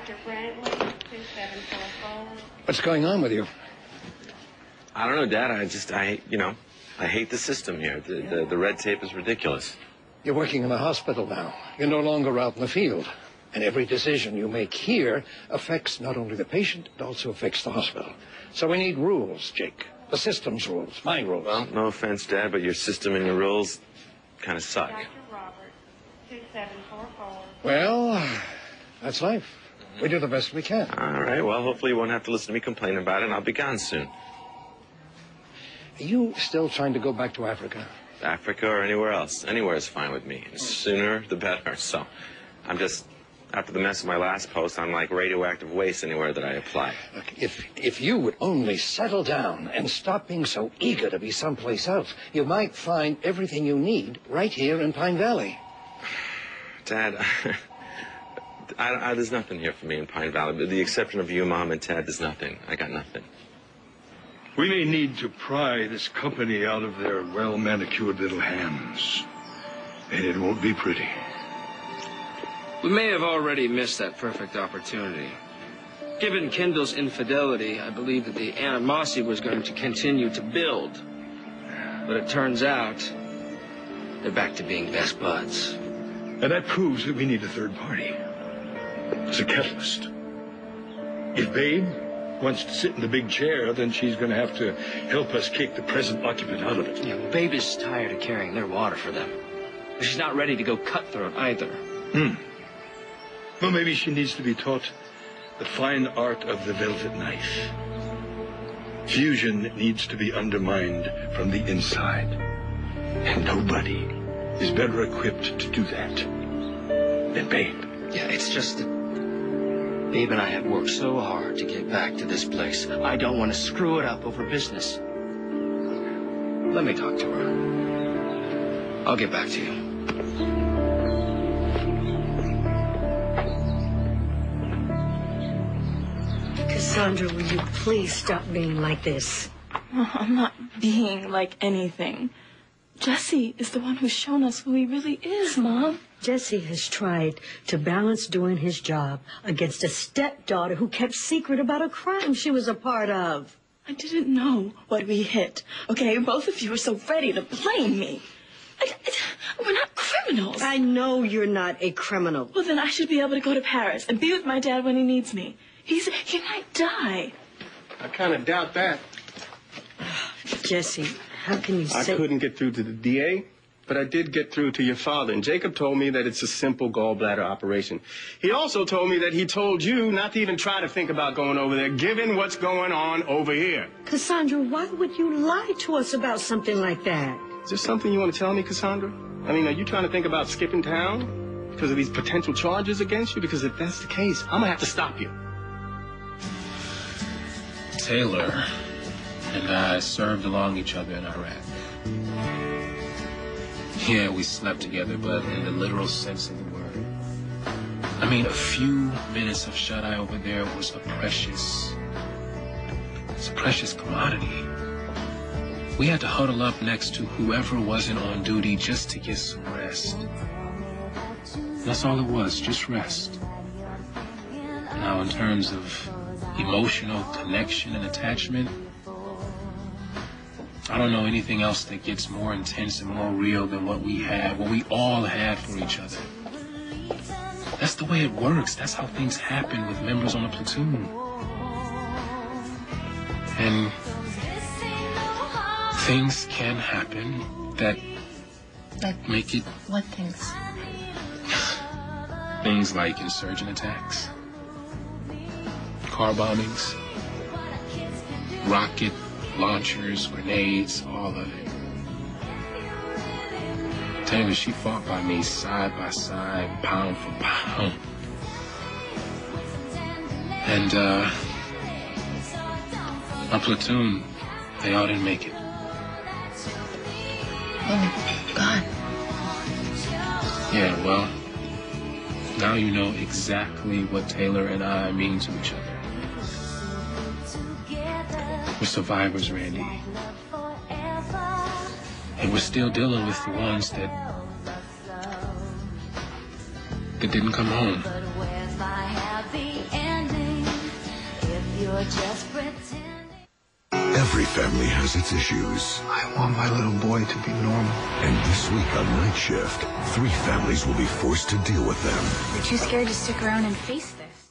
Victor Brantley, 2744. What's going on with you? I don't know, Dad. I hate the system here. The red tape is ridiculous. You're working in a hospital now. You're no longer out in the field. And every decision you make here affects not only the patient, it also affects the hospital. So we need rules, Jake. The system's rules, my rules. Well, no offense, Dad, but your system and your rules kind of suck. Dr. Robert, 2744. Well, that's life. We do the best we can. All right, well, hopefully you won't have to listen to me complain about it, and I'll be gone soon. Are you still trying to go back to Africa? Africa or anywhere else. Anywhere is fine with me. The sooner, the better. So I'm just, after the mess of my last post, I'm like radioactive waste anywhere that I apply. Look, if you would only settle down and stop being so eager to be someplace else, you might find everything you need right here in Pine Valley. Dad, there's nothing here for me in Pine Valley. With the exception of you, Mom, and Ted, there's nothing. I got nothing. We may need to pry this company out of their well-manicured little hands. And it won't be pretty. We may have already missed that perfect opportunity. Given Kendall's infidelity, I believe that the animosity was going to continue to build. But it turns out, they're back to being best buds. And that proves that we need a third party. As a catalyst. If Babe wants to sit in the big chair, then she's going to have to help us kick the present occupant out of it. Yeah, well, Babe is tired of carrying their water for them. She's not ready to go cutthroat either. Well, maybe she needs to be taught the fine art of the velvet knife. Fusion needs to be undermined from the inside. And nobody is better equipped to do that than Babe. Yeah, it's just that Babe and I have worked so hard to get back to this place. I don't want to screw it up over business. Let me talk to her. I'll get back to you. Cassandra, will you please stop being like this? Oh, I'm not being like anything. Jesse is the one who's shown us who he really is, Mom. Jesse has tried to balance doing his job against a stepdaughter who kept secret about a crime she was a part of. I didn't know what we hit. Okay, both of you are so ready to blame me. We're not criminals. I know you're not a criminal. Well, then I should be able to go to Paris and be with my dad when he needs me. He might die. I kind of doubt that. Jesse, how can you say... I couldn't get through to the DA, but I did get through to your father. And Jacob told me that it's a simple gallbladder operation. He also told me that he told you not to even try to think about going over there, given what's going on over here. Cassandra, why would you lie to us about something like that? Is there something you want to tell me, Cassandra? I mean, are you trying to think about skipping town because of these potential charges against you? Because if that's the case, I'm going to have to stop you. Taylor and I served along each other in Iraq. Yeah, we slept together, but in the literal sense of the word. I mean, a few minutes of shut-eye over there was a precious commodity. We had to huddle up next to whoever wasn't on duty just to get some rest. That's all it was, just rest. Now, in terms of emotional connection and attachment, I don't know anything else that gets more intense and more real than what we all had for each other. That's the way it works. That's how things happen with members on a platoon. And things can happen that make it... What things? Things like insurgent attacks, car bombings, rocket launchers, grenades, all of it. Taylor, she fought by me side by side, pound for pound. And, our platoon, they all didn't make it. Oh, God. Yeah, well, now you know exactly what Taylor and I mean to each other. We're survivors, Randy. And we're still dealing with the ones that didn't come home. You're just pretending. Every family has its issues. I want my little boy to be normal. And this week on Night Shift, 3 families will be forced to deal with them. We're too scared to stick around and face this.